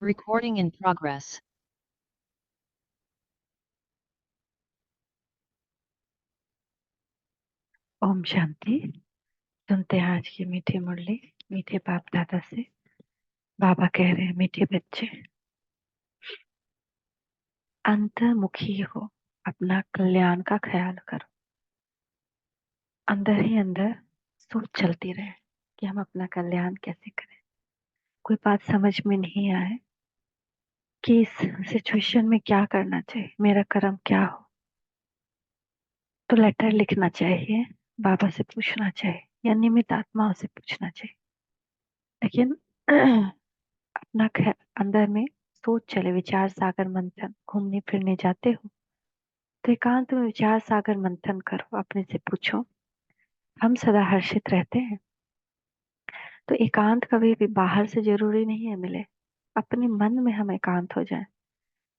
Recording in progress. Om Shanti. सुनते हैं आज की मीठी मुरली मीठे बाप दादा से। बाबा कह रहे हैं, मीठे बच्चे, अंतर्मुखी हो, अपना कल्याण का ख्याल करो। अंदर ही अंदर सोच चलती रहे कि हम अपना कल्याण कैसे करें। कोई बात समझ में नहीं आए कि इस सिचुएशन में क्या करना चाहिए, मेरा कर्म क्या हो, तो लेटर लिखना चाहिए, बाबा से पूछना चाहिए या निमित्त आत्माओं से पूछना चाहिए। लेकिन अपना अंदर में सोच चले, विचार सागर मंथन, घूमने फिरने जाते हो तो एकांत में विचार सागर मंथन करो, अपने से पूछो। हम सदा हर्षित रहते हैं तो एकांत कभी भी बाहर से जरूरी नहीं है मिले। अपने मन में हम एकांत हो जाए,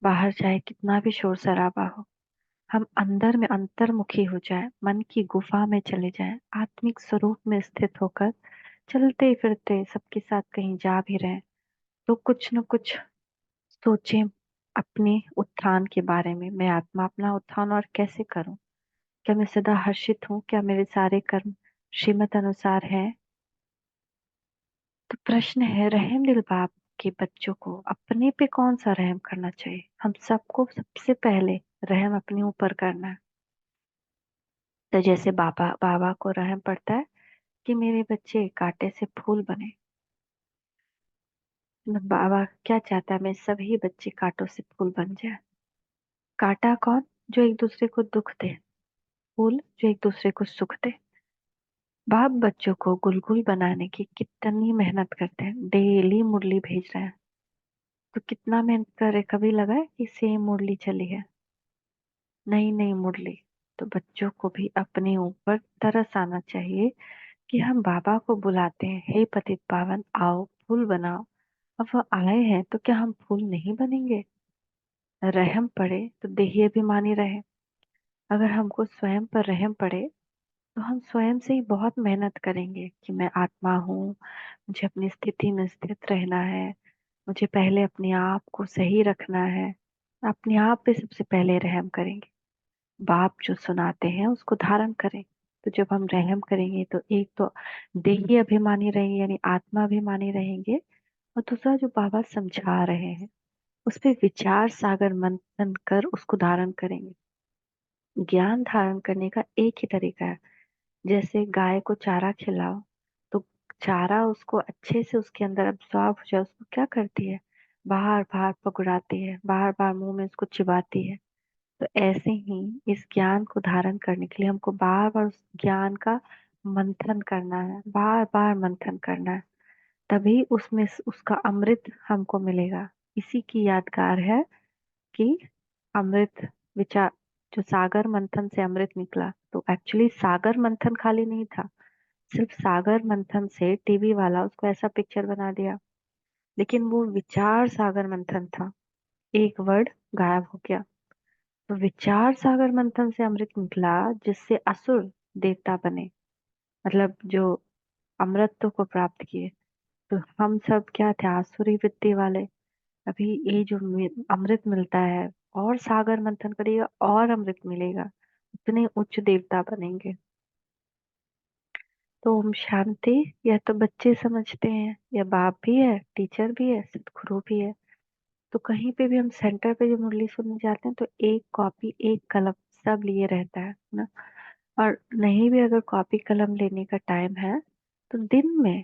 बाहर चाहे कितना भी शोर शराबा हो, हम अंदर में अंतर्मुखी हो जाए, मन की गुफा में चले जाएं, आत्मिक स्वरूप में स्थित होकर चलते फिरते सबके साथ कहीं जा भी रहे तो कुछ न कुछ सोचें अपने उत्थान के बारे में। मैं आत्मा अपना उत्थान और कैसे करूं? क्या मैं सदा हर्षित हूँ? क्या मेरे सारे कर्म श्रीमत अनुसार हैं? तो प्रश्न है, रहम दिल बाप के बच्चों को अपने पे कौन सा रहम करना चाहिए? हम सबको सबसे पहले रहम अपने ऊपर करना है। तो जैसे बाबा बाबा को रहम पड़ता है कि मेरे बच्चे कांटे से फूल बने। तो बाबा क्या चाहता है? मैं सभी बच्चे कांटों से फूल बन जाए। कांटा कौन? जो एक दूसरे को दुख दे, फूल जो एक दूसरे को सुख दे। बाप बच्चों को गुलगुल बनाने की कितनी मेहनत करते हैं, डेली मुरली भेज रहे हैं। तो कितना मेहनत कर रहे, कभी लगा है कि सेम मुरली चली है? नई नई मुरली। तो बच्चों को भी अपने ऊपर तरस आना चाहिए कि हम बाबा को बुलाते हैं, हे पतित पावन आओ फूल बनाओ। अब वो आए हैं तो क्या हम फूल नहीं बनेंगे? रहम पड़े तो देही अभिमानी रहे। अगर हमको स्वयं पर रहम पड़े तो हम स्वयं से ही बहुत मेहनत करेंगे कि मैं आत्मा हूँ, मुझे अपनी स्थिति में स्थित रहना है, मुझे पहले अपने आप को सही रखना है। अपने आप पे सबसे पहले रहम करेंगे। बाप जो सुनाते हैं उसको धारण करें। तो जब हम रहम करेंगे तो एक तो देही अभिमानी रहेंगे, यानी आत्मा अभिमानी रहेंगे, और दूसरा जो बाबा समझा रहे हैं उस पे विचार सागर मंथन कर उसको धारण करेंगे। ज्ञान धारण करने का एक ही तरीका है, जैसे गाय को चारा खिलाओ तो चारा उसको अच्छे से उसके अंदर अब्सॉर्ब हो जाए, उसको क्या करती है? बार बार पकड़ाती है, बार बार मुंह में उसको चिबाती है। तो ऐसे ही इस ज्ञान को धारण करने के लिए हमको बार बार उस ज्ञान का मंथन करना है, बार बार मंथन करना है। तभी उसमें उसका अमृत हमको मिलेगा। इसी की यादगार है कि अमृत विचार, जो सागर मंथन से अमृत निकला, तो एक्चुअली सागर मंथन खाली नहीं था। सिर्फ सागर मंथन से टीवी वाला उसको ऐसा पिक्चर बना दिया, लेकिन वो विचार सागर मंथन था। एक वर्ड गायब हो गया। तो विचार सागर मंथन से अमृत निकला जिससे असुर देवता बने, मतलब जो अमृतत्व को प्राप्त किए। तो हम सब क्या थे? आसुरी वृत्ति वाले। अभी ये जो अमृत मिलता है, और सागर मंथन करिएगा और अमृत मिलेगा, इतने उच्च देवता बनेंगे। तो ओम शांति। या तो बच्चे समझते हैं, या बाप भी है, टीचर भी है, सदगुरु भी है। तो कहीं पे भी हम सेंटर पे जो मुरली सुनने जाते हैं तो एक कॉपी एक कलम सब लिए रहता है ना। और नहीं भी अगर कॉपी कलम लेने का टाइम है तो दिन में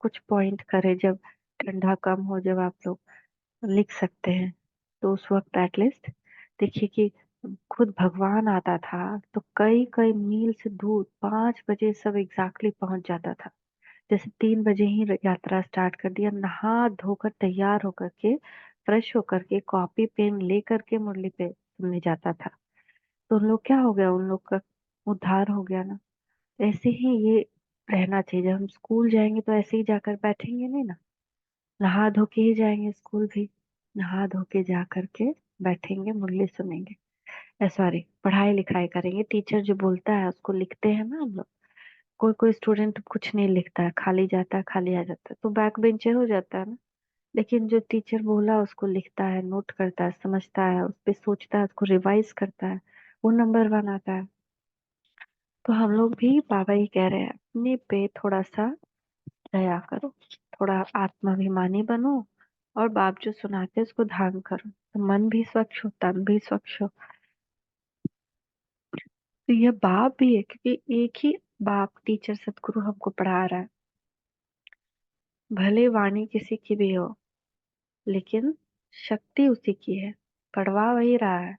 कुछ पॉइंट करे, जब ठंडा कम हो, जब आप लोग लिख सकते हैं, तो उस वक्त एटलीस्ट देखिए कि खुद भगवान आता था तो कई कई मील से दूर 5 बजे सब एग्जैक्टली पहुंच जाता था। जैसे 3 बजे ही यात्रा स्टार्ट कर दिया, नहा धोकर तैयार होकर के, फ्रेश होकर के, कॉपी पेन लेकर के मुरली पे सुनने जाता था। तो उन लोग क्या हो गया? उन लोग का उद्धार हो गया ना। ऐसे ही ये रहना चाहिए। जब हम स्कूल जाएंगे तो ऐसे ही जाकर बैठेंगे नहीं ना, नहा धो के ही जाएंगे स्कूल भी। नहा धो के जा करके बैठेंगे, मुरली सुनेंगे, सॉरी पढ़ाई लिखाई करेंगे। टीचर जो बोलता है उसको लिखते हैं ना हम लोग। कोई कोई स्टूडेंट कुछ नहीं लिखता है, खाली जाता है खाली आ जाता है, तो बैक बेंचर हो जाता है ना। लेकिन जो टीचर बोला उसको लिखता है, नोट करता है, समझता है, उस पे सोचता है, उसको रिवाइज करता है, वो नंबर 1 आता है। तो हम लोग भी बाबा ही कह रहे हैं, अपने पे थोड़ा सा दया करो, थोड़ा आत्माभिमानी बनो, और बाप जो सुनाते हैं उसको ध्यान करो, तो मन भी स्वच्छ हो, तन भी स्वच्छ हो। तो यह बाप भी है, क्योंकि एक ही बाप टीचर सतगुरु हमको पढ़ा रहा है। भले वाणी किसी की भी हो, लेकिन शक्ति उसी की है, पढ़वा वही रहा है।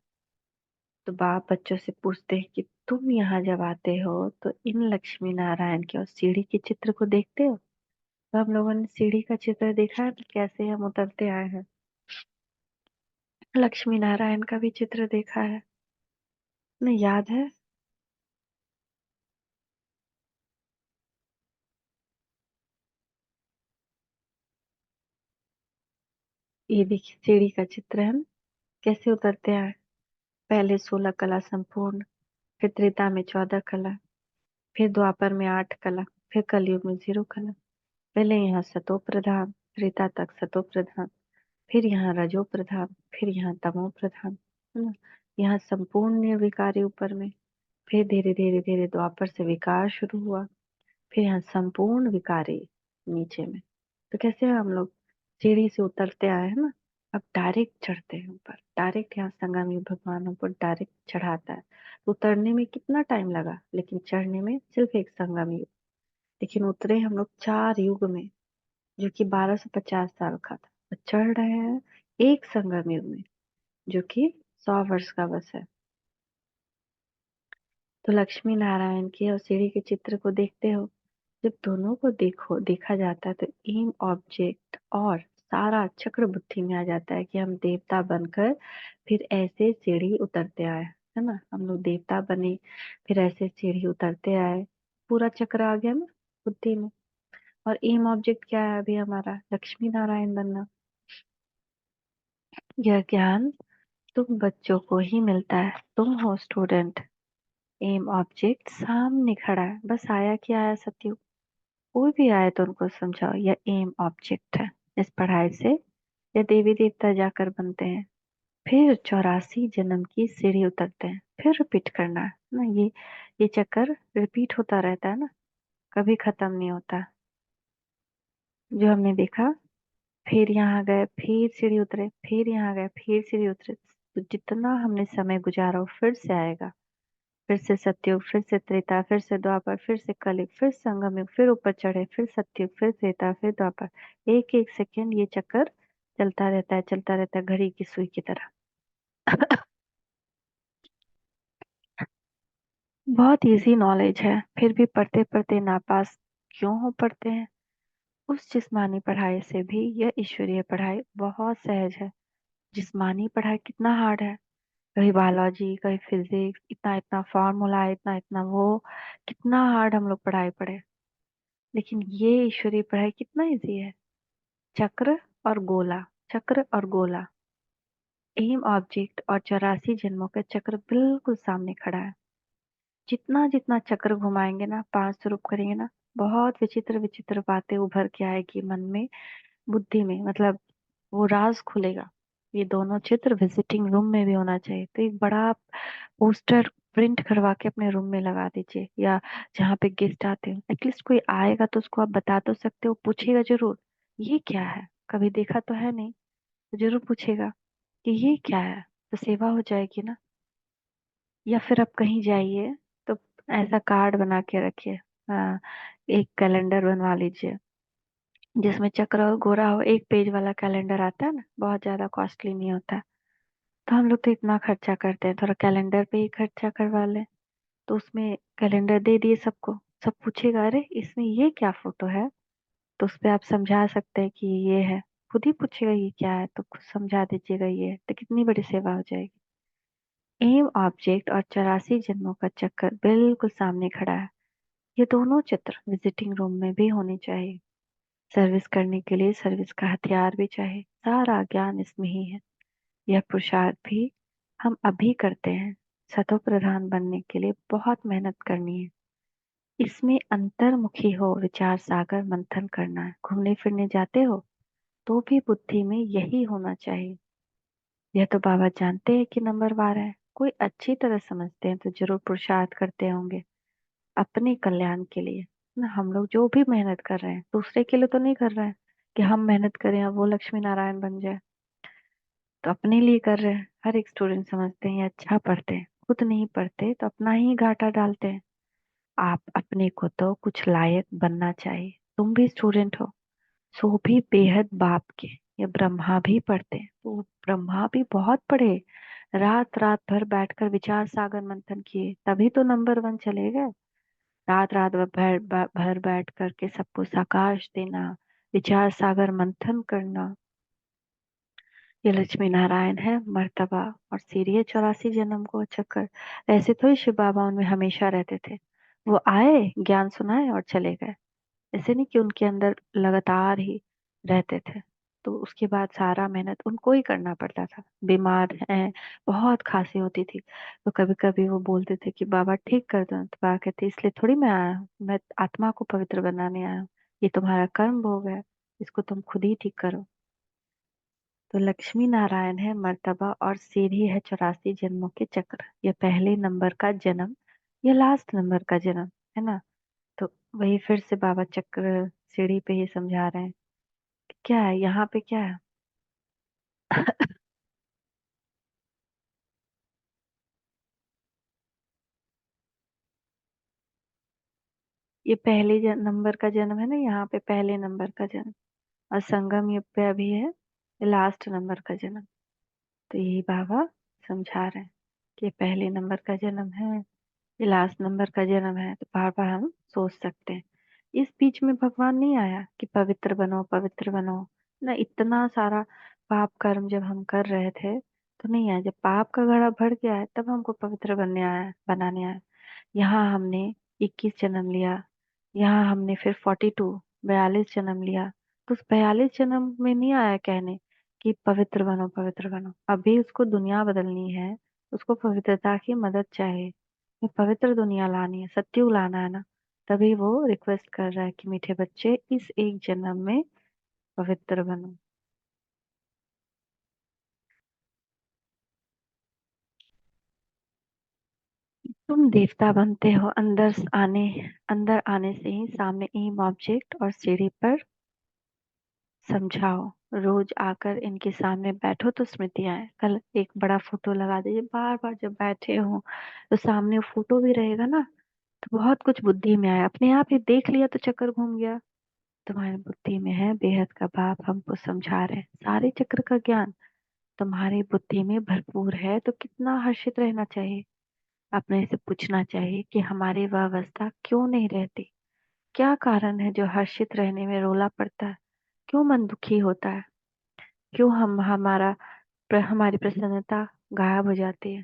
तो बाप बच्चों से पूछते हैं कि तुम यहाँ जब आते हो तो इन लक्ष्मी नारायण के और सीढ़ी के चित्र को देखते हो। तो हम लोगों ने सीढ़ी का चित्र देखा है ना, कैसे हम उतरते आए हैं। लक्ष्मी नारायण का भी चित्र देखा है ना, याद है। ये देखिए सीढ़ी का चित्र है ना, कैसे उतरते आए। पहले 16 कला संपूर्ण, फिर त्रेता में 14 कला, फिर द्वापर में 8 कला, फिर कलयुग में 0 कला। पहले यहाँ सतो प्रधान, त्रेता तक सतो प्रधान, फिर यहाँ रजो प्रधान, फिर यहाँ तमो प्रधान, है ना। यहाँ संपूर्ण निर्विकारी ऊपर में, फिर धीरे धीरे धीरे द्वापर से विकार शुरू हुआ, फिर यहाँ संपूर्ण विकारी नीचे में। तो कैसे हम लोग सीढ़ी से उतरते आए हैं ना, अब डायरेक्ट चढ़ते हैं ऊपर, डायरेक्ट यहाँ संगम युग भगवान ऊपर डायरेक्ट चढ़ाता है। तो उतरने में कितना टाइम लगा, लेकिन चढ़ने में सिर्फ एक संगम युग। लेकिन उतरे हम लोग 4 युग में, जो कि 1250 साल का था, और चढ़ रहे हैं एक संगम युग में, जो कि 100 वर्ष का बस है। तो लक्ष्मी नारायण के और सीढ़ी के चित्र को देखते हो, जब दोनों को देखा जाता है तो एम ऑब्जेक्ट और सारा चक्र बुद्धि में आ जाता है कि हम देवता बनकर फिर ऐसे सीढ़ी उतरते आए, है ना। हम लोग देवता बने, फिर ऐसे सीढ़ी उतरते आए, पूरा चक्र आ गया ना बुद्धि में। और एम ऑब्जेक्ट क्या है अभी हमारा, लक्ष्मी नारायण बनना। यह ज्ञान तुम बच्चों को ही मिलता है, तुम हो स्टूडेंट। एम ऑब्जेक्ट सामने खड़ा है, बस आया क्या आया सत्युग। कोई भी आए तो उनको समझाओ यह एम ऑब्जेक्ट है। इस पढ़ाई से ये देवी देवता जाकर बनते हैं, फिर 84 जन्म की सीढ़ी उतरते हैं, फिर रिपीट करना है ना। ये चक्कर रिपीट होता रहता है ना, कभी खत्म नहीं होता। जो हमने देखा, फिर यहाँ गए, फिर सीढ़ी उतरे, फिर यहाँ गए, फिर सीढ़ी उतरे। तो जितना हमने समय गुजारा वो फिर से आएगा, फिर से सतयुग, फिर से त्रेता, फिर से द्वापर, फिर से कलयुग, फिर संगम युग, फिर ऊपर चढ़े, फिर सतयुग, फिर त्रेता, फिर द्वापर। एक एक सेकेंड ये चक्कर चलता रहता है, चलता रहता है, घड़ी की सुई की तरह। बहुत इजी नॉलेज है, फिर भी पढ़ते पढ़ते नापास क्यों हो पढ़ते हैं। उस जिस्मानी पढ़ाई से भी यह ईश्वरीय पढ़ाई बहुत सहज है। जिस्मानी पढ़ाई कितना हार्ड है, कभी बायोलॉजी, कभी फिजिक्स, इतना इतना फॉर्मूला, इतना इतना वो, कितना हार्ड हम लोग पढ़ाई पढ़े। लेकिन ये ईश्वरीय पढ़ाई कितना इजी है। चक्र और गोला, चक्र और गोला, एम ऑब्जेक्ट और 84 जन्मों का चक्र बिल्कुल सामने खड़ा है। जितना जितना चक्र घुमाएंगे ना, 5 स्वरूप करेंगे ना, बहुत विचित्र विचित्र बातें उभर के आएगी मन में, बुद्धि में, मतलब वो राज खुलेगा। ये दोनों चित्र विजिटिंग रूम में भी होना चाहिए। तो एक बड़ा पोस्टर प्रिंट करवा के अपने रूम में लगा दीजिए, या जहाँ पे गेस्ट आते हो, एटलीस्ट कोई आएगा तो उसको आप बता तो सकते हो, पूछेगा जरूर ये क्या है, कभी देखा तो है नहीं, तो जरूर पूछेगा कि ये क्या है। तो सेवा हो जाएगी ना। या फिर आप कहीं जाइए तो ऐसा कार्ड बना के रखिए। हाँ, एक कैलेंडर बनवा लीजिए जिसमें चक्र और गोरा हो, एक पेज वाला कैलेंडर आता है ना, बहुत ज्यादा कॉस्टली नहीं होता। तो हम लोग तो इतना खर्चा करते हैं, थोड़ा कैलेंडर पे ही खर्चा करवा लें। तो उसमें कैलेंडर दे दिए सबको, सब पूछेगा अरे इसमें ये क्या फोटो है, तो उस पे आप समझा सकते हैं कि ये है। खुद ही पूछेगा ये क्या है, तो खुद समझा दीजिएगा ये है, तो कितनी बड़ी सेवा हो जाएगी। एम ऑब्जेक्ट और 84 जन्मों का चक्कर बिल्कुल सामने खड़ा है। ये दोनों चित्र विजिटिंग रूम में भी होने चाहिए। सर्विस करने के लिए सर्विस का हथियार भी चाहिए, सारा ज्ञान इसमें ही है। यह पुरुषार्थ भी हम अभी करते हैं। सतो प्रधान बनने के लिए बहुत मेहनत करनी है। इसमें अंतर्मुखी हो, विचार सागर मंथन करना है। घूमने फिरने जाते हो तो भी बुद्धि में यही होना चाहिए। यह तो बाबा जानते हैं कि नंबरवार है, कोई अच्छी तरह समझते हैं तो जरूर पुरुषार्थ करते होंगे अपने कल्याण के लिए ना। हम लोग जो भी मेहनत कर रहे हैं दूसरे के लिए तो नहीं कर रहे हैं कि हम मेहनत करें और वो लक्ष्मी नारायण बन जाए, तो अपने लिए कर रहे हैं। हर एक स्टूडेंट समझते हैं ये अच्छा पढ़ते हैं, खुद नहीं पढ़ते तो अपना ही घाटा डालते हैं। आप अपने को तो कुछ लायक बनना चाहिए। तुम भी स्टूडेंट हो, सो भी बेहद बाप के। ये ब्रह्मा भी पढ़ते हैं, तो ब्रह्मा भी बहुत पढ़े, रात रात भर बैठकर विचार सागर मंथन किए, तभी तो नंबर वन चले गए। रात रात भर बैठ करके सबको साकाश देना, विचार सागर मंथन करना, ये लक्ष्मी नारायण है मर्तबा। और सीढ़ी है 84 जन्म को चक्कर। ऐसे तो ही शिव बाबा उनमें हमेशा रहते थे। वो आए, ज्ञान सुनाए और चले गए। ऐसे नहीं कि उनके अंदर लगातार ही रहते थे। तो उसके बाद सारा मेहनत उनको ही करना पड़ता था। बीमार हैं, बहुत खांसी होती थी, तो कभी कभी वो बोलते थे कि बाबा ठीक कर दो, तो बाबा कहते इसलिए थोड़ी मैं आया हूँ, मैं आत्मा को पवित्र बनाने आया हूँ। ये तुम्हारा कर्म भोग है, इसको तुम खुद ही ठीक करो। तो लक्ष्मी नारायण है मर्तबा और सीढ़ी है 84 जन्मों के चक्र। ये पहले नंबर का जन्म, ये लास्ट नंबर का जन्म, है ना। तो वही फिर से बाबा चक्र सीढ़ी पे ही समझा रहे हैं कि क्या है यहाँ पे, क्या है। ये पहले नंबर का जन्म है ना, यहाँ पे पहले नंबर का जन्म। और संगम युग पे अभी है ये लास्ट नंबर का जन्म। तो यही बाबा समझा रहे हैं कि ये पहले नंबर का जन्म है, ये लास्ट नंबर का जन्म है। तो बार बार हम सोच सकते हैं। इस बीच में भगवान नहीं आया कि पवित्र बनो पवित्र बनो ना। इतना सारा पाप कर्म जब हम कर रहे थे तो नहीं आया। जब पाप का घड़ा भर गया है तब हमको पवित्र बनने आया, बनाने आया। यहाँ हमने 21 जन्म लिया, यहाँ हमने फिर 42 42 जन्म लिया। तो उस 42 जन्म में नहीं आया कहने कि पवित्र बनो पवित्र बनो। अभी उसको दुनिया बदलनी है, उसको पवित्रता की मदद चाहिए। ये पवित्र दुनिया लानी है, सत्युग लाना है ना। तभी वो रिक्वेस्ट कर रहा है कि मीठे बच्चे इस एक जन्म में पवित्र बनो। तुम देवता बनते हो अंदर आने से ही सामने एम ऑब्जेक्ट और सीढ़ी पर समझाओ। रोज आकर इनके सामने बैठो तो स्मृति आए। कल एक बड़ा फोटो लगा दीजिए, बार बार जब बैठे हो तो सामने फोटो भी रहेगा ना, तो बहुत कुछ बुद्धि में आया। अपने आप ही देख लिया तो चक्कर घूम गया। तुम्हारी बुद्धि में है, बेहद का बाप हमको समझा रहे हैं सारे चक्र का ज्ञान तुम्हारी बुद्धि में भरपूर है। तो कितना हर्षित रहना चाहिए। अपने से पूछना चाहिए कि हमारी वह अवस्था क्यों नहीं रहती। क्या कारण है जो हर्षित रहने में रोला पड़ता है। क्यों मन दुखी होता है। क्यों हमारी प्रसन्नता गायब हो जाती है।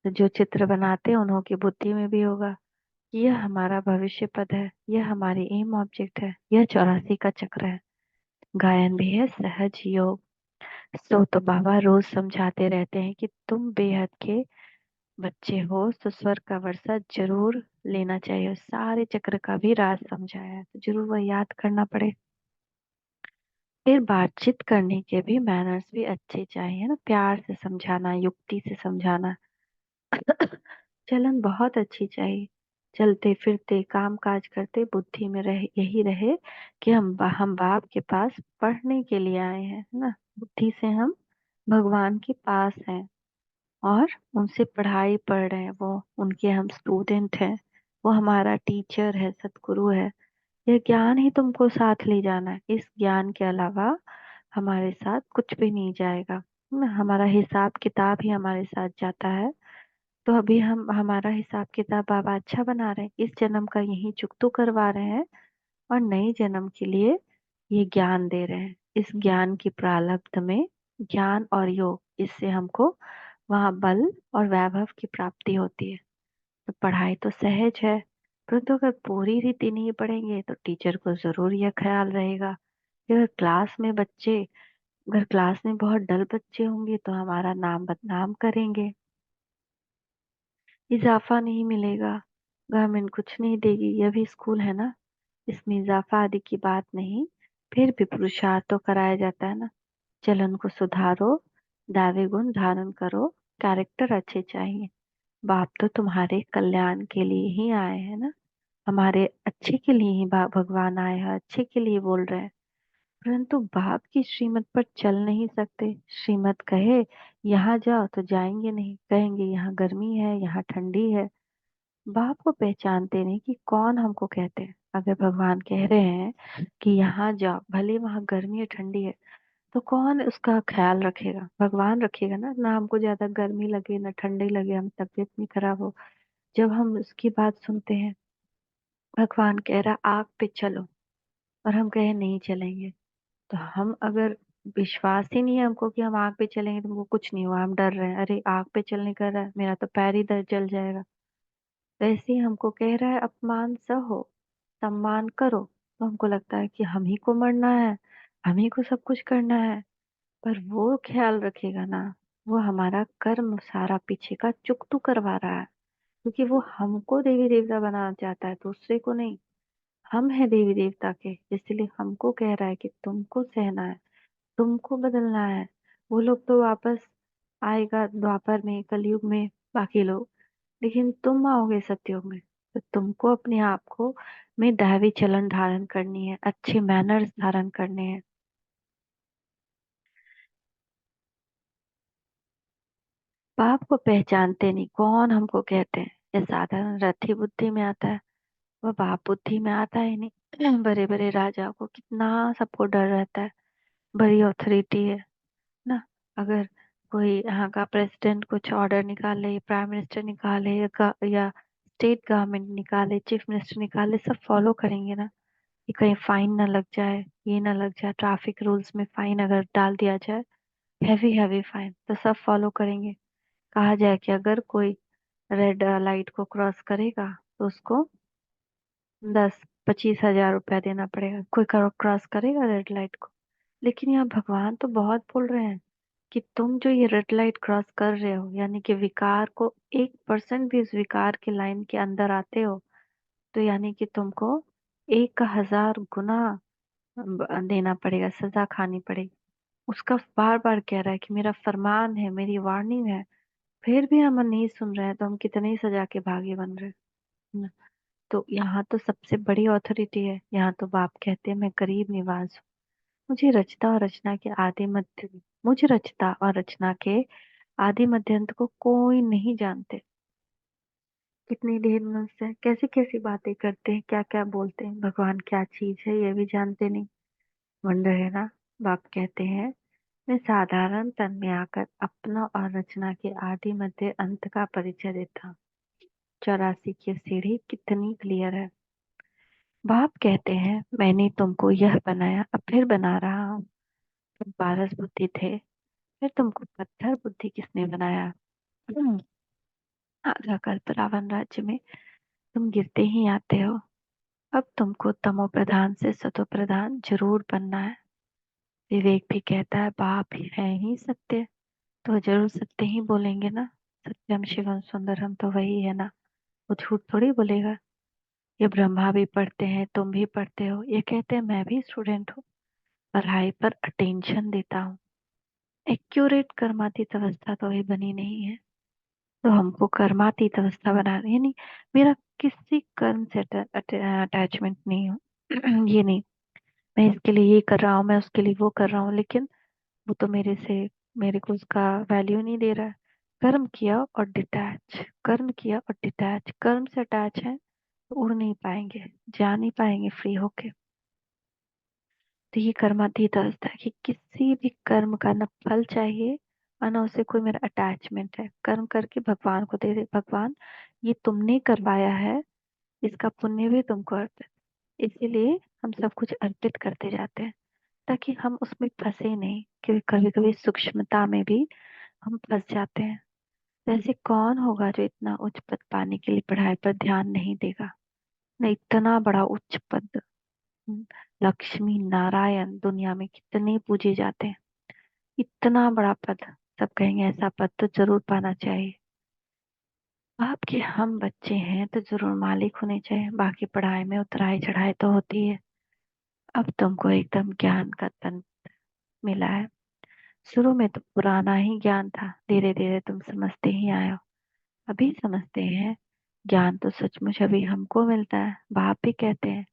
तो जो चित्र बनाते हैं उन्हों की बुद्धि में भी होगा कि यह हमारा भविष्य पद है, यह हमारी एम ऑब्जेक्ट है, यह 84 का चक्र है। गायन भी है सहज योग। तो बाबा रोज समझाते रहते हैं कि तुम बेहद के बच्चे हो, तो स्वर का वर्षा जरूर लेना चाहिए। सारे चक्र का भी राज समझाया है तो जरूर वह याद करना पड़े। फिर बातचीत करने के भी मैनर्स भी अच्छे चाहिए ना, प्यार से समझाना, युक्ति से समझाना। चलन बहुत अच्छी चाहिए। चलते फिरते काम काज करते बुद्धि में रहे, यही रहे कि हम बाप के पास पढ़ने के लिए आए हैं, है ना। बुद्धि से हम भगवान के पास हैं और उनसे पढ़ाई पढ़ रहे हैं। वो उनके हम स्टूडेंट हैं, वो हमारा टीचर है, सतगुरु है। यह ज्ञान ही तुमको साथ ले जाना है। इस ज्ञान के अलावा हमारे साथ कुछ भी नहीं जाएगा, है ना। हमारा हिसाब किताब ही हमारे साथ जाता है। तो अभी हम हमारा हिसाब किताब बाबा अच्छा बना रहे हैं, इस जन्म का यही चुकतो करवा रहे हैं और नए जन्म के लिए ये ज्ञान दे रहे हैं। इस ज्ञान की प्रारब्ध में ज्ञान और योग, इससे हमको वहाँ बल और वैभव की प्राप्ति होती है। तो पढ़ाई तो सहज है, परंतु अगर पूरी रीति नहीं पढ़ेंगे तो टीचर को जरूर यह ख्याल रहेगा कि अगर क्लास में बहुत डल बच्चे होंगे तो हमारा नाम बदनाम करेंगे, इजाफा नहीं मिलेगा, गवर्नमेंट कुछ नहीं देगी। यह भी स्कूल है ना, इसमें इजाफा आदि की बात नहीं। फिर भी पुरुषार्थ तो कराया जाता है ना। चलन को सुधारो, दावे गुण धारण करो, कैरेक्टर अच्छे चाहिए। बाप तो तुम्हारे कल्याण के लिए ही आए हैं ना, हमारे अच्छे के लिए ही भगवान आए हैं, अच्छे के लिए बोल रहे हैं। परंतु बाप की श्रीमत पर चल नहीं सकते। श्रीमत कहे यहाँ जाओ तो जाएंगे नहीं, कहेंगे यहाँ गर्मी है, यहाँ ठंडी है। बाप को पहचानते नहीं कि कौन हमको कहते हैं। अगर भगवान कह रहे हैं कि यहाँ जाओ, भले वहां गर्मी है ठंडी है, तो कौन उसका ख्याल रखेगा? भगवान रखेगा ना। ना हमको ज्यादा गर्मी लगे ना ठंडी लगे, हम तबीयत नहीं खराब हो। जब हम उसकी बात सुनते हैं, भगवान कह रहा आग पे चलो, और हम कहे नहीं चलेंगे, तो हम अगर विश्वास ही नहीं है हमको कि हम आग पे चलेंगे तो हमको कुछ नहीं हुआ, हम डर रहे हैं, अरे आग पे चलने कर रहा है, मेरा तो पैर ही दर्द जल जाएगा। वैसे ही हमको कह रहा है अपमान सहो, सम्मान करो, तो हमको लगता है कि हम ही को मरना है, हम ही को सब कुछ करना है। पर वो ख्याल रखेगा ना, वो हमारा कर्म सारा पीछे का चुकतू करवा रहा है, क्योंकि वो हमको देवी देवता बनाना चाहता है, दूसरे को नहीं। हम है देवी देवता के, इसलिए हमको कह रहा है कि तुमको सहना है, तुमको बदलना है। वो लोग तो वापस आएगा द्वापर में, कलयुग में, बाकी लोग, लेकिन तुम आओगे सतयुग में। तो तुमको अपने आप को में दैवी चलन धारण करनी है, अच्छे मैनर्स धारण करने हैं। पाप को पहचानते नहीं, कौन हमको कहते हैं? ये साधारण रथी बुद्धि में आता है, वह बाप बुद्धि में आता है नहीं। बड़े बड़े राजा को कितना सबको डर रहता है, बड़ी ऑथोरिटी है ना। अगर कोई यहाँ का प्रेसिडेंट कुछ ऑर्डर निकाले, प्राइम मिनिस्टर निकाले, या स्टेट गवर्नमेंट निकाले, चीफ मिनिस्टर निकाले, सब फॉलो करेंगे ना, कि कहीं फाइन ना लग जाए, ये ना लग जाए, ट्रैफिक रूल्स में फाइन अगर डाल दिया जाए, हैवी हैवी फाइन, तो सब फॉलो करेंगे। कहा जाए कि अगर कोई रेड लाइट को क्रॉस करेगा तो उसको 10-25 हजार रुपया देना पड़ेगा। कोई क्रॉस करेगा रेड लाइट को? लेकिन यहाँ भगवान तो बहुत बोल रहे हैं कि तुम जो ये रेड लाइट क्रॉस कर रहे हो, यानी कि विकार को 1% भी उस विकार की लाइन के अंदर आते हो, तो यानी कि तुमको 1000 गुना देना पड़ेगा, सजा खानी पड़ेगी। उसका बार बार कह रहा है कि मेरा फरमान है, मेरी वार्निंग है, फिर भी हम नहीं सुन रहे हैं, तो हम कितनी सजा के भागी बन रहे हैं। तो यहाँ तो सबसे बड़ी अथॉरिटी है, यहाँ तो बाप कहते हैं मैं गरीब निवास हूँ, मुझे रचता और रचना के आदि मध्य, मुझे रचता और रचना के आदि मध्य अंत को कोई नहीं जानते। कितनी ढेर मनुष्य है, कैसी कैसी बातें करते हैं, क्या क्या बोलते हैं, भगवान क्या चीज है ये भी जानते नहीं। वंडर है ना। बाप कहते हैं मैं साधारण तन में आकर अपना और रचना के आदि मध्य अंत का परिचय देता हूँ। 84 की सीढ़ी कितनी क्लियर है। बाप कहते हैं मैंने तुमको यह बनाया, अब फिर बना रहा हूँ। तुम पारस बुद्धि थे, फिर तुमको पत्थर बुद्धि किसने बनाया? हम्म, आधा कल्प रावण राज्य में तुम गिरते ही आते हो। अब तुमको तमो प्रधान से सतो प्रधान जरूर बनना है। विवेक भी कहता है बाप ही है ही सत्य, तो जरूर सत्य ही बोलेंगे ना। सत्यम शिवम सुंदरम तो वही है ना, वो झूठ थोड़ी बोलेगा। ये ब्रह्मा भी पढ़ते हैं, तुम भी पढ़ते हो, ये कहते हैं मैं भी स्टूडेंट हूँ, पढ़ाई पर अटेंशन देता हूँ। एक्यूरेट कर्मातीत अवस्था तो अभी बनी नहीं है, तो हमको कर्मातीत अवस्था बनानी, यानी मेरा किसी कर्म से अटैचमेंट नहीं हो। ये नहीं मैं इसके लिए ये कर रहा हूँ, मैं उसके लिए वो कर रहा हूँ, लेकिन वो तो मेरे को उसका वैल्यू नहीं दे रहा है। कर्म किया और डिटैच, कर्म किया और डिटैच, कर्म से अटैच है तो उड़ नहीं पाएंगे, जा नहीं पाएंगे फ्री होके। तो ये कर्मातीत अवस्था है कि किसी भी कर्म का न फल चाहिए और न उसे कोई मेरा अटैचमेंट है। कर्म करके भगवान को दे दे, भगवान ये तुमने करवाया है, इसका पुण्य भी तुमको अर्पित। इसीलिए हम सब कुछ अर्पित करते जाते हैं, ताकि हम उसमें फंसे नहीं, क्योंकि कभी कभी सूक्ष्मता में भी हम फंस जाते हैं। तो ऐसे कौन होगा जो इतना उच्च पद पाने के लिए पढ़ाई पर ध्यान नहीं देगा? न इतना बड़ा उच्च पद, हम्म, लक्ष्मी नारायण दुनिया में कितने पूजे जाते हैं, इतना बड़ा पद, सब कहेंगे ऐसा पद तो जरूर पाना चाहिए। आपके हम बच्चे हैं तो जरूर मालिक होने चाहिए, बाकी पढ़ाई में उतराई चढ़ाई तो होती है। अब तुमको एकदम ज्ञान का तन मिला है। शुरू में तो पुराना ही ज्ञान था, धीरे धीरे तुम समझते ही आए हो। अभी समझते हैं। ज्ञान तो सचमुच अभी हमको मिलता है। बाप भी कहते हैं,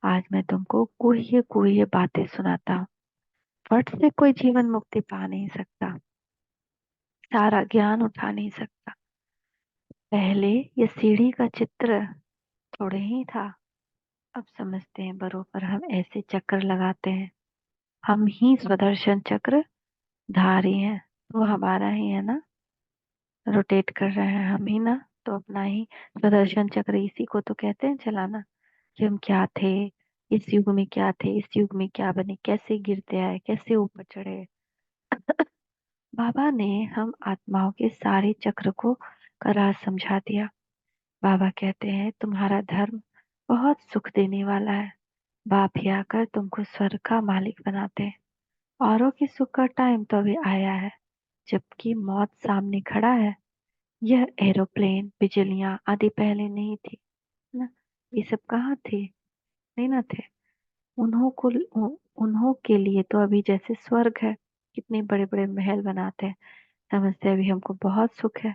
आज मैं तुमको गुह्य गुह्य बातें सुनाता हूँ। फट से कोई जीवन मुक्ति पा नहीं सकता, सारा ज्ञान उठा नहीं सकता। पहले ये सीढ़ी का चित्र थोड़े ही था, अब समझते हैं बरोबर हम ऐसे चक्कर लगाते हैं। हम ही स्वदर्शन चक्र धारी हैं, वो हमारा ही है ना, रोटेट कर रहे हैं हम ही ना। तो अपना ही स्वदर्शन चक्र, इसी को तो कहते हैं चलाना। कि हम क्या थे, इस युग में क्या थे, इस युग में क्या बने, कैसे गिरते आए, कैसे ऊपर चढ़े। बाबा ने हम आत्माओं के सारे चक्र को का राज समझा दिया। बाबा कहते हैं तुम्हारा धर्म बहुत सुख देने वाला है। बाप ही आकर तुमको स्वर्ग का मालिक बनाते हैं। औरों की सुख का टाइम तो अभी आया है, जबकि मौत सामने खड़ा है। यह एरोप्लेन, बिजलियां आदि पहले नहीं थी ना। ये सब कहाँ थे, नहीं ना थे। उन्हों को उन्हों के लिए तो अभी जैसे स्वर्ग है। कितने बड़े बड़े महल बनाते हैं, समझते हैं अभी हमको बहुत सुख है।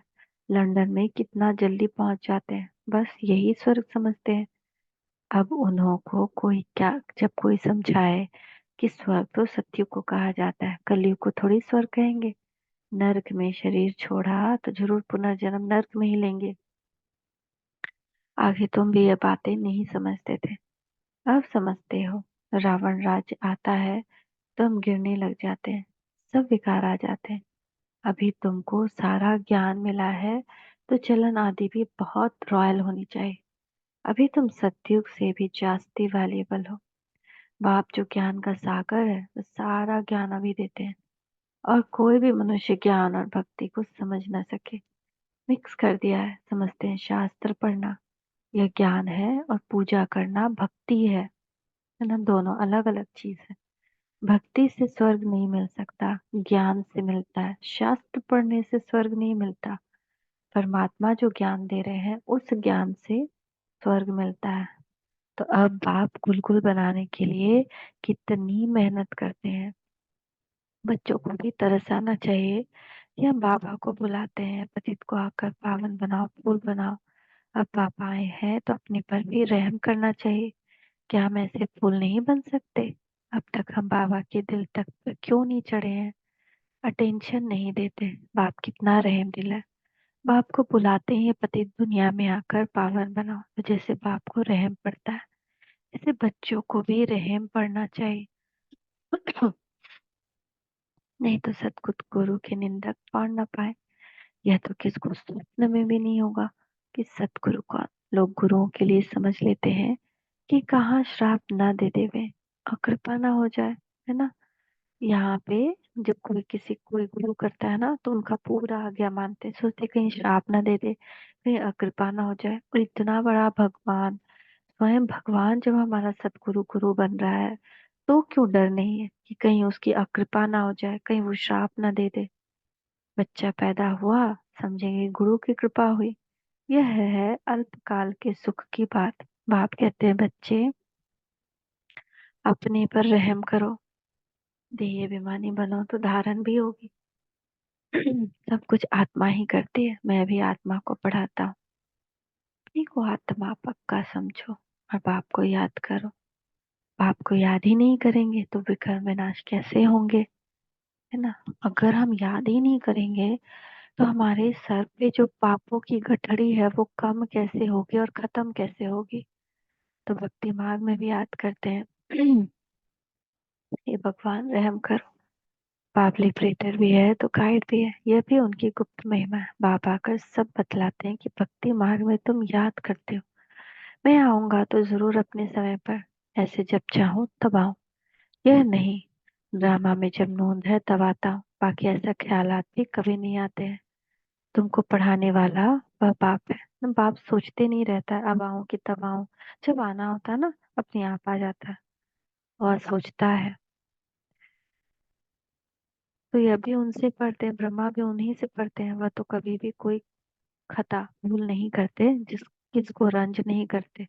लंदन में कितना जल्दी पहुंच जाते हैं, बस यही स्वर्ग समझते हैं। अब उन्हों को कोई क्या, जब कोई समझाए कि स्वर्ग तो सत्युग को कहा जाता है, कलयुग को थोड़ी स्वर्ग कहेंगे। नरक में शरीर छोड़ा तो जरूर पुनर्जन्म नरक में ही लेंगे। आगे तुम भी ये बातें नहीं समझते थे, अब समझते हो। रावण राज्य आता है तो हम गिरने लग जाते हैं, सब विकार आ जाते हैं। अभी तुमको सारा ज्ञान मिला है, तो चलन आदि भी बहुत रॉयल होनी चाहिए। अभी तुम सतयुग से भी जास्ती वैल्यूएबल हो। बाप जो ज्ञान का सागर है, वो सारा ज्ञान अभी देते हैं। और कोई भी मनुष्य ज्ञान और भक्ति को समझ न सके, मिक्स कर दिया है। समझते हैं शास्त्र पढ़ना यह ज्ञान है और पूजा करना भक्ति है ना। दोनों अलग अलग चीज है। भक्ति से स्वर्ग नहीं मिल सकता, ज्ञान से मिलता है। शास्त्र पढ़ने से स्वर्ग नहीं मिलता, परमात्मा जो ज्ञान दे रहे हैं उस ज्ञान से स्वर्ग मिलता है। तो अब बाप गुलगुल बनाने के लिए कितनी मेहनत करते हैं। बच्चों को भी तरस आना चाहिए कि हम बाबा को बुलाते हैं, पतित को आकर पावन बनाओ, फूल बनाओ। अब पापा आए हैं तो अपने पर भी रहम करना चाहिए। क्या हम ऐसे फूल नहीं बन सकते? अब तक हम बाबा के दिल तक पर क्यों नहीं चढ़े हैं? अटेंशन नहीं देते। बाप कितना रहम दिल है। बाप को बुलाते हैं पतित दुनिया में आकर पावन बनाओ, तो जैसे बाप को रहम पड़ता है, ऐसे बच्चों को भी रहम पड़ना चाहिए। नहीं तो सतगुरु गुरु के निंदक पढ़ ना पाए। यह तो किसको स्वप्न में भी नहीं होगा कि सतगुरु कौन। लोग गुरुओं के लिए समझ लेते हैं कि कहाँ श्राप ना दे देवे और कृपा ना हो जाए, है ना। यहाँ पे जब कोई गुरु करता है ना, तो उनका पूरा आज्ञा मानते हैं, सोचते कहीं श्राप ना दे दे, कहीं अकृपा ना हो जाए। और इतना बड़ा भगवान, स्वयं भगवान जब हमारा सतगुरु गुरु बन रहा है, तो क्यों डर नहीं है कि कहीं उसकी अकृपा ना हो जाए, कहीं वो श्राप ना दे दे। बच्चा पैदा हुआ, समझेंगे गुरु की कृपा हुई। यह है अल्पकाल के सुख की बात। बाप कहते हैं बच्चे, अपने पर रहम करो, देह अभिमानी बनो तो धारण भी होगी। सब कुछ आत्मा ही करती है, मैं भी आत्मा को पढ़ाता हूँ। अपनी को आत्मा पक्का समझो और बाप को याद करो। बाप को याद ही नहीं करेंगे तो विकर्म विनाश कैसे होंगे, है ना। अगर हम याद ही नहीं करेंगे तो हमारे सर पे जो पापों की गठड़ी है वो कम कैसे होगी और खत्म कैसे होगी। तो भक्ति मार्ग में भी याद करते हैं। हे भगवान रहम करो। बाप लिबरेटर भी है तो गाइड भी है, यह भी उनकी गुप्त महिमा है। बाप आकर सब बतलाते हैं कि भक्ति मार्ग में तुम याद करते हो। मैं आऊंगा तो जरूर अपने समय पर, ऐसे जब चाहूं तब आऊं, यह नहीं ड्रामा में जब नोंद है तब आता हूँ। बाकी ऐसा ख्यालात भी कभी नहीं आते हैं। तुमको पढ़ाने वाला वह बाप है ना। बाप सोचते नहीं रहता है अब आऊं कि तब आऊं, जब आना होता है ना अपने आप आ जाता है। और सोचता है तो यह भी उनसे पढ़ते हैं, ब्रह्मा भी उन्हीं से पढ़ते हैं। वह तो कभी भी कोई खता भूल नहीं करते, किसको रंज नहीं करते।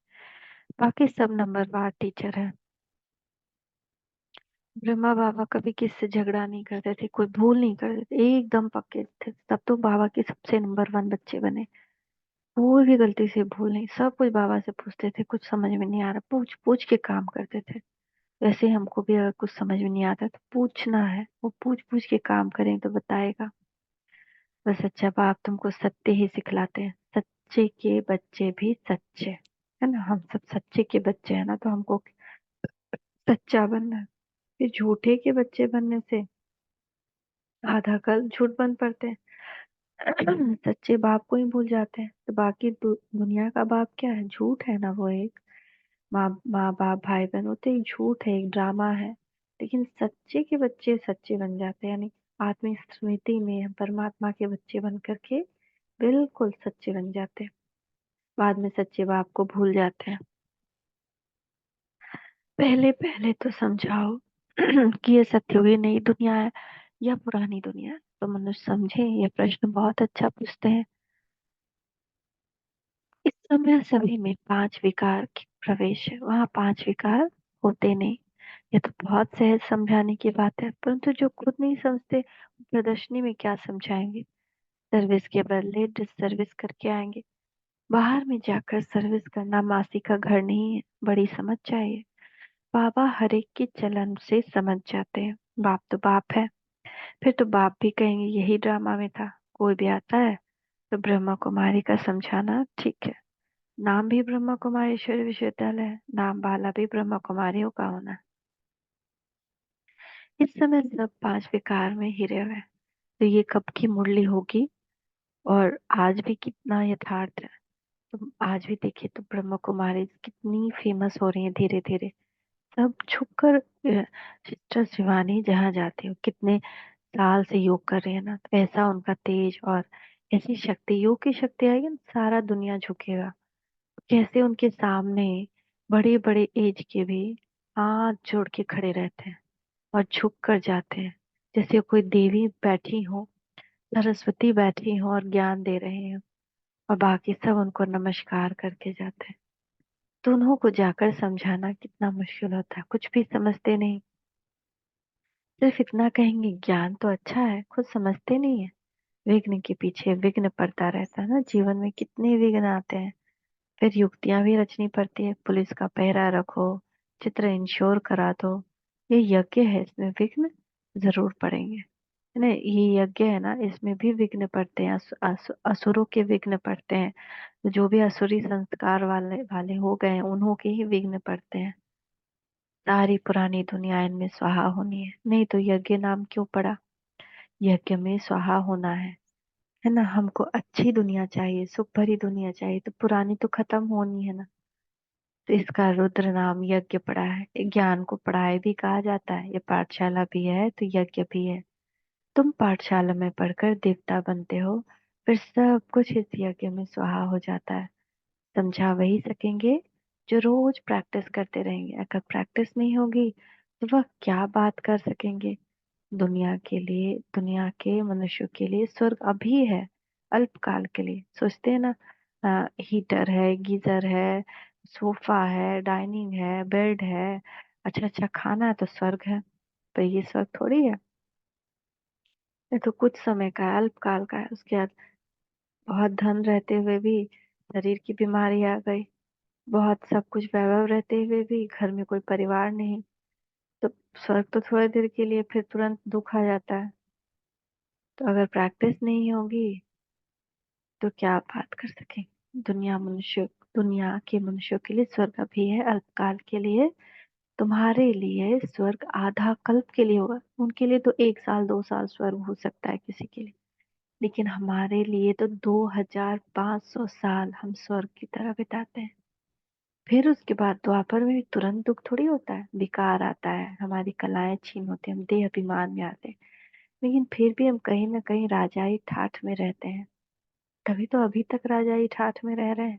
बाकी सब नंबरवार टीचर है। ब्रह्मा बाबा कभी किससे झगड़ा नहीं करते थे, कोई भूल नहीं करते थे, एकदम पक्के थे। तब तो बाबा के सबसे नंबर वन बच्चे बने। कोई भी गलती से भूल नहीं, सब कुछ बाबा से पूछते थे, कुछ समझ में नहीं आ रहा पूछ पूछ के काम करते थे। वैसे ही हमको भी अगर कुछ समझ में नहीं आता तो पूछना है, वो पूछ पूछ के काम करें तो बताएगा। बस सच्चा बाप तुमको सत्य ही सिखलाते हैं। सच्चे के बच्चे भी सच्चे है ना, हम सब सच्चे के बच्चे हैं ना, तो हमको सच्चा बनना है। फिर झूठे के बच्चे बनने से आधा कल झूठ बन पड़ते हैं। सच्चे बाप को ही भूल जाते हैं, तो बाकी दुनिया का बाप क्या है, झूठ है ना, वो एक माँ माँ बाप भाई बहन होते एक झूठ है, एक ड्रामा है। लेकिन सच्चे के बच्चे सच्चे बन जाते हैं, यानी आत्मिक स्मृति में हम परमात्मा के बच्चे बन करके बिल्कुल सच्चे बन जाते हैं। बाद में सच्चे बाप को भूल जाते हैं। पहले पहले तो समझाओ कि ये सत्युगी नई दुनिया है या पुरानी दुनिया है, तो मनुष्य समझे। ये प्रश्न बहुत अच्छा पूछते हैं। इस समय सभी में पांच विकार की प्रवेश है, वहां पांच विकार होते नहीं। ये तो बहुत सहज समझाने की बात है, परंतु जो खुद नहीं समझते प्रदर्शनी में क्या समझाएंगे। सर्विस के बदले डिसर्विस करके आएंगे। बाहर में जाकर सर्विस करना मासी का घर नहीं है, बड़ी समझ चाहिए। बाबा हरेक के चलन से समझ जाते हैं। बाप तो बाप है। फिर तो बाप भी कहेंगे यही ड्रामा में था। कोई भी आता है तो ब्रह्मा कुमारी का समझाना ठीक है। नाम भी ब्रह्मा कुमारी ईश्वरीय विश्वविद्यालय है, नाम वाला भी ब्रह्मा कुमारियों का होना है। इस समय सब पांच विकार में हिरे हुए हैं। तो ये कब की मुरली होगी, और आज भी कितना यथार्थ है। तो आज भी देखिए तो ब्रह्मा कुमारी कितनी फेमस हो रही है धीरे धीरे। सब झुककर सिस्टर शिवानी जहाँ जाती हो, कितने साल से योग कर रहे हैं ना, तो ऐसा उनका तेज और ऐसी शक्ति, योग की शक्ति आएगी ना, सारा दुनिया झुकेगा। कैसे उनके सामने बड़े बड़े एज के भी हाथ जोड़ के खड़े रहते हैं और झुक कर जाते हैं, जैसे कोई देवी बैठी हो, सरस्वती बैठी हो और ज्ञान दे रहे हो, और बाकी सब उनको नमस्कार करके जाते हैं। तो उन्हों को जाकर समझाना कितना मुश्किल होता है, कुछ भी समझते नहीं। सिर्फ इतना कहेंगे ज्ञान तो अच्छा है, खुद समझते नहीं है। विघ्न के पीछे विघ्न पड़ता रहता है ना, जीवन में कितने विघ्न आते हैं। फिर युक्तियां भी रचनी पड़ती है, पुलिस का पहरा रखो, चित्र इंश्योर करा दो। ये यज्ञ है, इसमें विघ्न जरूर पड़ेंगे, है ना। ये यज्ञ है ना, इसमें भी विघ्न पड़ते हैं, असुरों के विघ्न पड़ते हैं। तो जो भी असुरी संस्कार वाले वाले हो गए हैं, उन्हों के ही विघ्न पड़ते हैं। सारी पुरानी दुनिया इनमें स्वाहा होनी है, नहीं तो यज्ञ नाम क्यों पड़ा। यज्ञ में स्वाहा होना है ना। हमको अच्छी दुनिया चाहिए, सुख भरी दुनिया चाहिए, तो पुरानी तो खत्म होनी है ना। तो इसका रुद्र नाम यज्ञ पड़ा है। ज्ञान को पढ़ाई भी कहा जाता है, ये पाठशाला भी है तो यज्ञ भी है। तुम पाठशाला में पढ़कर देवता बनते हो, फिर सब कुछ इस यज्ञ में स्वाहा हो जाता है। समझा वही सकेंगे जो रोज प्रैक्टिस करते रहेंगे। अगर प्रैक्टिस नहीं होगी तो वह क्या बात कर सकेंगे। दुनिया के लिए, दुनिया के मनुष्यों के लिए स्वर्ग अभी है, अल्पकाल के लिए। सोचते हैं ना, हीटर है, गीजर है, सोफा है, डाइनिंग है, बेड है, अच्छा अच्छा खाना है, तो स्वर्ग है। पर ये स्वर्ग थोड़ी है। ये तो कुछ समय का है, अल्पकाल का है। उसके बाद बहुत धन रहते हुए भी शरीर की बीमारी आ गई, बहुत सब कुछ वैभव रहते हुए भी घर में कोई परिवार नहीं, तो स्वर्ग तो थोड़ी देर के लिए, फिर तुरंत दुख आ जाता है। तो अगर प्रैक्टिस नहीं होगी तो क्या आप बात कर सकें। दुनिया के मनुष्यों के लिए स्वर्ग अभी है, अल्पकाल के लिए। तुम्हारे लिए स्वर्ग आधा कल्प के लिए होगा, उनके लिए तो 1 साल 2 साल स्वर्ग हो सकता है किसी के लिए। लेकिन हमारे लिए तो 2500 साल हम स्वर्ग की तरह बिताते हैं। फिर उसके बाद द्वापर में भी तुरंत दुख थोड़ी होता है, विकार आता है, हमारी कलाएं छीन होती है, हम देह अभिमान में आते हैं। लेकिन फिर भी हम कहीं ना कहीं राजाई ठाठ में रहते हैं। तभी तो अभी तक राजाई ठाठ में रह रहे हैं।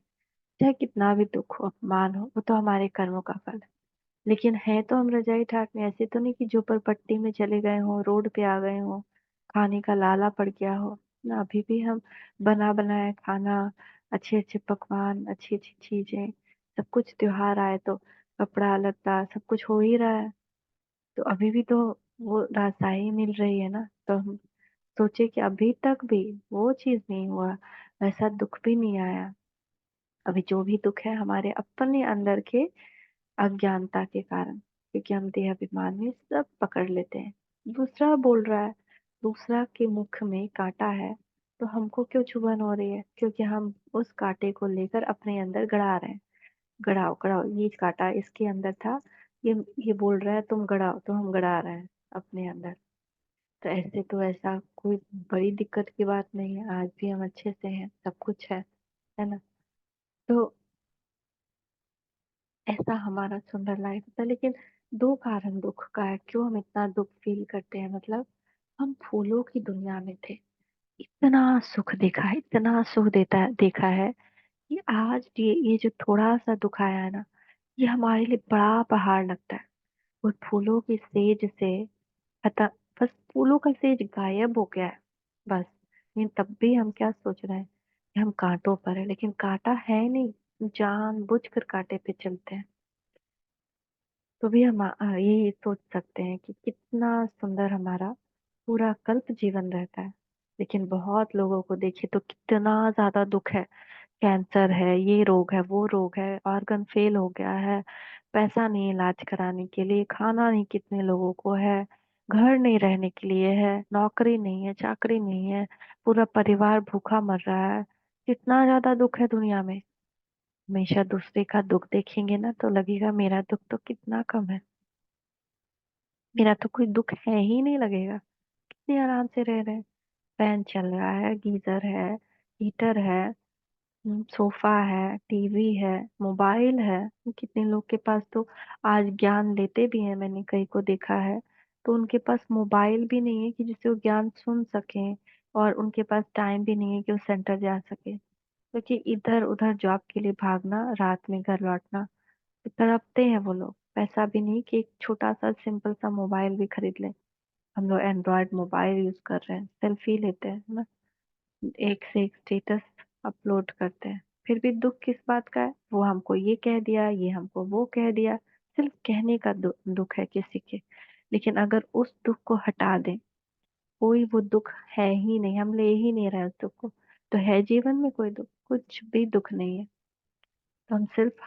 चाहे कितना भी दुख हो, अपमान हो, वो तो हमारे कर्मों का फल है। लेकिन है तो हम रजाई ठाट में, ऐसे तो नहीं कि झोपड़पट्टी में चले गए हो, रोड पे आ गए हो, खाने का लाला पड़ गया हो ना। अभी भी हम बना बनाया खाना, अच्छे अच्छे पकवान, अच्छी अच्छी चीजें, सब कुछ त्योहार आए तो कपड़ा लत्ता सब कुछ हो ही रहा है। तो अभी भी तो वो रासाई मिल रही है ना, तो हम सोचे कि अभी तक भी वो चीज नहीं हुआ, वैसा दुख भी नहीं आया। अभी जो भी दुख है हमारे अपने अंदर के अज्ञानता के कारण, क्योंकि हम देह अभिमान में सब पकड़ लेते हैं। दूसरा बोल रहा है, दूसरा के मुख में कांटा है, तो हमको क्यों चुभन हो रही है? क्योंकि हम उस कांटे को लेकर अपने अंदर गड़ा रहे हैं। गड़ाओ गड़ाओ, ये कांटा इसके अंदर था, ये बोल रहा है तुम गड़ाओ, तो हम गड़ा रहे हैं अपने अंदर। तो ऐसे तो ऐसा कोई बड़ी दिक्कत की बात नहीं है, आज भी हम अच्छे से हैं, सब कुछ है ना। तो ऐसा हमारा सुंदर लाइफ था। लेकिन दो कारण दुख का है, क्यों हम इतना दुख फील करते हैं। मतलब हम फूलों की दुनिया में थे, इतना सुख देखा है, इतना सुख देता देखा है कि आज ये जो थोड़ा सा दुख आया है ना, ये हमारे लिए बड़ा पहाड़ लगता है। वो फूलों की सेज से खत्म, बस फूलों का सेज गायब हो गया है बस। लेकिन तब भी हम क्या सोच रहे हैं कि हम कांटों पर है, लेकिन कांटा है नहीं, जानबूझकर कांटे पे चलते हैं। तो भी हम यही सोच सकते हैं कि कितना सुंदर हमारा पूरा कल्प जीवन रहता है। लेकिन बहुत लोगों को देखिए तो कितना ज्यादा दुख है, कैंसर है, ये रोग है, वो रोग है, ऑर्गन फेल हो गया है, पैसा नहीं इलाज कराने के लिए, खाना नहीं कितने लोगों को है, घर नहीं रहने के लिए है, नौकरी नहीं है, चाकरी नहीं है, पूरा परिवार भूखा मर रहा है। कितना ज्यादा दुख है दुनिया में। हमेशा दूसरे का दुख देखेंगे ना तो लगेगा मेरा दुख तो कितना कम है, मेरा तो कोई दुख है ही नहीं लगेगा। कितने आराम से रह रहे हैं, फैन चल रहा है, गीजर है, हीटर है, सोफा है, टीवी है, मोबाइल है। कितने लोग के पास तो आज ज्ञान लेते भी हैं, मैंने कई को देखा है, तो उनके पास मोबाइल भी नहीं है कि जिससे वो ज्ञान सुन सकें, और उनके पास टाइम भी नहीं है कि वो सेंटर जा सके, क्योंकि इधर उधर जॉब के लिए भागना, रात में घर लौटना, तो तड़पते हैं वो लोग। पैसा भी नहीं कि एक छोटा सा सिंपल सा मोबाइल भी खरीद लें। हम लोग एंड्रॉयड मोबाइल यूज कर रहे हैं, सेल्फी लेते हैं ना, एक से एक स्टेटस अपलोड करते हैं। फिर भी दुख किस बात का है? वो हमको ये कह दिया, ये हमको वो कह दिया, सिर्फ कहने का दुख है किसी के। लेकिन अगर उस दुख को हटा दें, कोई वो दुख है ही नहीं, हम ले ही नहीं रहे उस दुख को, तो है जीवन में कोई दुख? कुछ भी दुख नहीं है। तो हम सिर्फ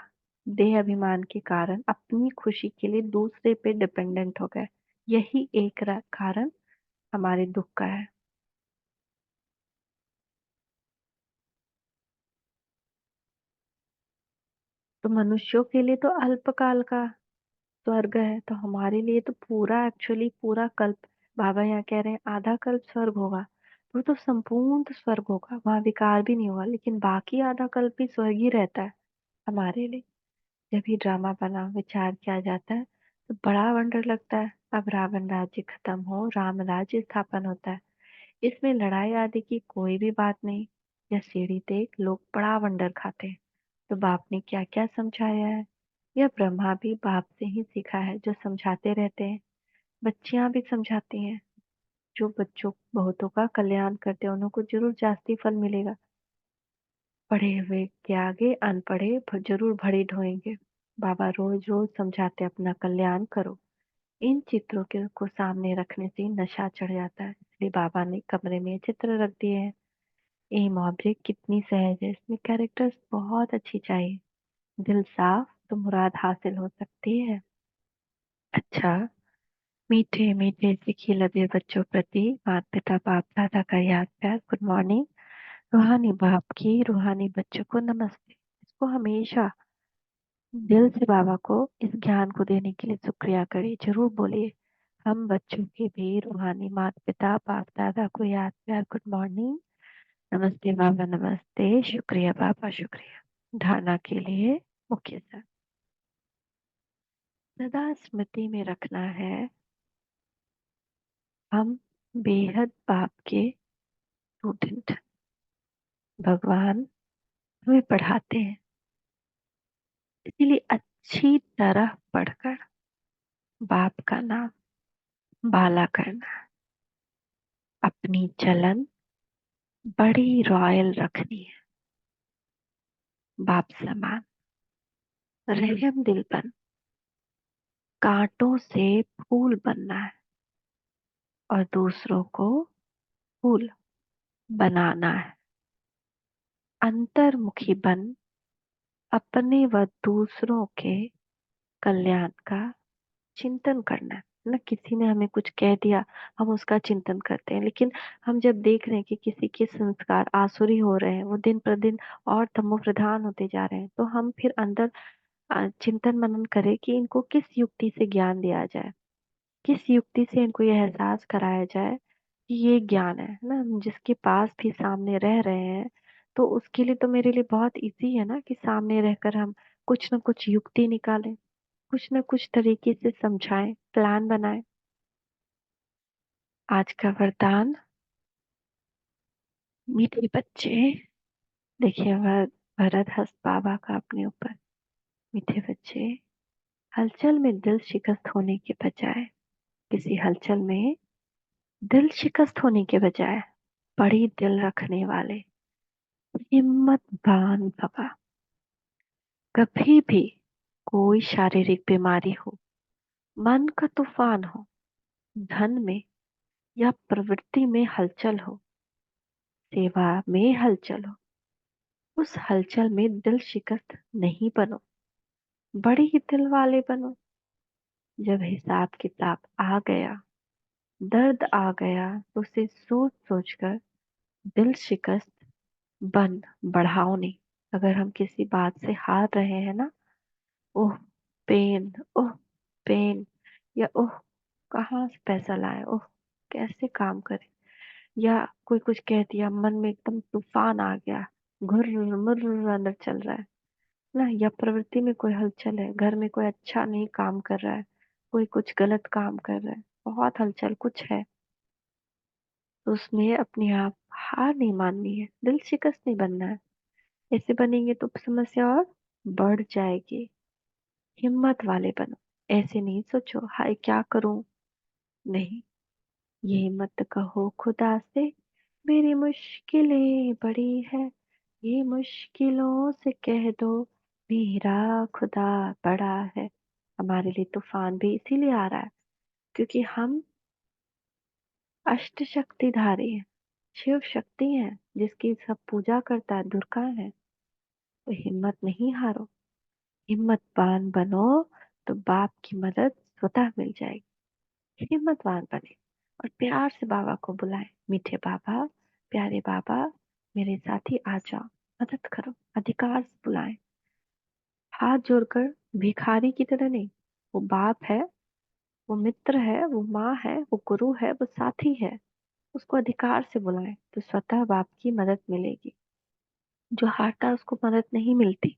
देह अभिमान के कारण अपनी खुशी के लिए दूसरे पे डिपेंडेंट हो गए, यही एक कारण हमारे दुख का है। तो मनुष्यों के लिए तो अल्पकाल का स्वर्ग है, तो हमारे लिए तो पूरा, एक्चुअली पूरा कल्प। बाबा यहाँ कह रहे हैं आधा कल्प स्वर्ग होगा, वो तो संपूर्ण स्वर्ग होगा, वहां विकार भी नहीं होगा, लेकिन बाकी आधा कल्प भी स्वर्ग ही रहता है हमारे लिए। जब ये ड्रामा बना, विचार किया जाता है, तो बड़ा वंडर लगता है। अब रावण राज्य खत्म हो, राम राज्य स्थापन होता है, इसमें लड़ाई आदि की कोई भी बात नहीं। यह सीढ़ी देख लोग बड़ा वंडर खाते हैं। तो बाप ने क्या क्या समझाया है, यह ब्रह्मा भी बाप से ही सीखा है, जो समझाते रहते हैं। बच्चियां भी समझाती हैं, जो बच्चों बहुतों का कल्याण करते हैं उनको जरूर जास्ती फल मिलेगा। पढ़े हुए के आगे अनपढ़े जरूर भड़े ढोएंगे। बाबा रोज रोज समझाते अपना कल्याण करो। इन चित्रों के को सामने रखने से नशा चढ़ जाता है, इसलिए बाबा ने कमरे में ये चित्र रख दिए हैं। एम ऑब्जेक्ट कितनी सहज है, इसमें कैरेक्टर्स बहुत अच्छी चाहिए। दिल साफ तो मुराद हासिल हो सकती है। अच्छा, मीठे मीठे सिखी लबे बच्चों प्रति माता पिता बाप दादा का याद प्यार, गुड मॉर्निंग। रूहानी बाप की रूहानी बच्चों को नमस्ते। इसको हमेशा दिल से बाबा को इस ज्ञान को देने के लिए शुक्रिया करिए, जरूर बोलिए। हम बच्चों के भी रूहानी माता पिता बाप दादा को याद प्यार, गुड मॉर्निंग, नमस्ते बाबा, नमस्ते, शुक्रिया बाबा, शुक्रिया। धारणा के लिए मुख्य सर, सदा स्मृति में रखना है, हम बेहद बाप के स्टूडेंट, भगवान हमें पढ़ाते हैं, इसीलिए अच्छी तरह पढ़कर बाप का नाम बाला करना, अपनी चलन बड़ी रॉयल रखनी है, बाप समान रहम दिलपन, कांटों से फूल बनना है और दूसरों को फूल बनाना है। अंतर्मुखी बन अपने व दूसरों के कल्याण का चिंतन करना है ना। किसी ने हमें कुछ कह दिया, हम उसका चिंतन करते हैं, लेकिन हम जब देख रहे हैं कि किसी के संस्कार आसुरी हो रहे हैं, वो दिन प्रतिदिन और तमो प्रधान होते जा रहे हैं, तो हम फिर अंदर चिंतन मनन करें कि इनको किस युक्ति से ज्ञान दिया जाए, किस युक्ति से इनको यह एहसास कराया जाए कि ये ज्ञान है ना। हम जिसके पास भी सामने रह रहे हैं, तो उसके लिए तो मेरे लिए बहुत इजी है ना कि सामने रहकर हम कुछ न कुछ युक्ति निकालें, कुछ न कुछ तरीके से समझाएं, प्लान बनाएं। आज का वरदान, मीठे बच्चे। देखिए भरत हंस बाबा का अपने ऊपर। मीठे बच्चे, हलचल में दिल शिकस्त होने के बजाय, किसी हलचल में दिल शिकस्त होने के बजाय बड़ी दिल रखने वाले हिम्मतवान भवा। कभी भी कोई शारीरिक बीमारी हो, मन का तूफान हो, धन में या प्रवृत्ति में हलचल हो, सेवा में हलचल हो, उस हलचल में दिल शिकस्त नहीं बनो, बड़ी ही दिल वाले बनो। जब हिसाब किताब आ गया, दर्द आ गया, तो उसे सोच सोच कर दिल शिकस्त बन बढ़ाओ नहीं। अगर हम किसी बात से हार रहे हैं ना, ओह पेन, ओह पेन, या ओह कहाँ से पैसा लाए, ओह कैसे काम करें, या कोई कुछ कह दिया, मन में एकदम तूफान आ गया, घुर मुर अंदर चल रहा है ना, या प्रवृत्ति में कोई हलचल है, घर में कोई अच्छा नहीं काम कर रहा है, कोई कुछ गलत काम कर रहा है, बहुत हलचल कुछ है, तो उसमें अपने आप हार नहीं माननी है, दिल शिकस्त नहीं बनना है। ऐसे बनेंगे तो समस्या और बढ़ जाएगी। हिम्मत वाले बनो। ऐसे नहीं सोचो हाय क्या करूं, नहीं, ये मत कहो खुदा से मेरी मुश्किलें बड़ी है, ये मुश्किलों से कह दो मेरा खुदा बड़ा है। हमारे लिए तूफान भी इसीलिए आ रहा है क्योंकि हम अष्ट शक्तिधारी हैं, शिव शक्ति हैं, जिसकी सब पूजा करता है, दुर्गा है। तो हिम्मत नहीं हारो, हिम्मतवान बनो, तो बाप की मदद स्वतः मिल जाएगी। हिम्मतवान बने और प्यार से बाबा को बुलाए, मीठे बाबा, प्यारे बाबा, मेरे साथी आ जाओ, मदद करो, अधिकार से बुलाए, हाथ जोड़कर, भिखारी की तरह नहीं। वो बाप है, वो मित्र है, वो माँ है, वो गुरु है, वो साथी है। उसको अधिकार से बुलाए तो स्वतः बाप की मदद मिलेगी। जो हारता है उसको मदद नहीं मिलती,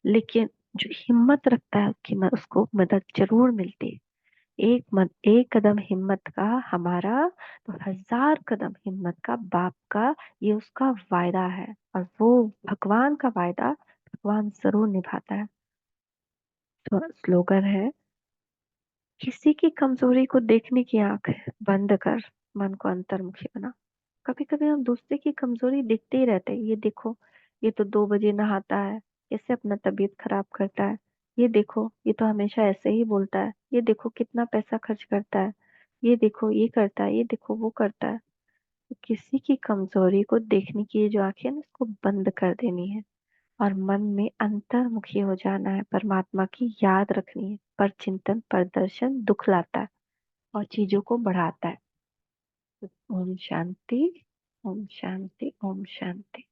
लेकिन जो हिम्मत रखता है उसको मदद जरूर मिलती है। एक कदम हिम्मत का हमारा, तो 1000 कदम हिम्मत का बाप का, ये उसका वायदा है। और वो भगवान का वायदा भगवान जरूर निभाता है। तो स्लोगन है, किसी की कमजोरी को देखने की आंख बंद कर, मन को अंतर्मुखी बना। कभी कभी हम दूसरे की कमजोरी देखते ही रहते हैं, ये देखो, ये तो 2 बजे नहाता है, कैसे अपना तबीयत खराब करता है, ये देखो ये तो हमेशा ऐसे ही बोलता है, ये देखो कितना पैसा खर्च करता है, ये देखो ये करता है, ये देखो वो करता है। तो किसी की कमजोरी को देखने की ये जो आंखें है ना, इसको बंद कर देनी है और मन में अंतर्मुखी हो जाना है, परमात्मा की याद रखनी है। पर चिंतन प्रदर्शन दुख लाता है और चीजों को बढ़ाता है। ओम शांति, ओम शांति, ओम शांति।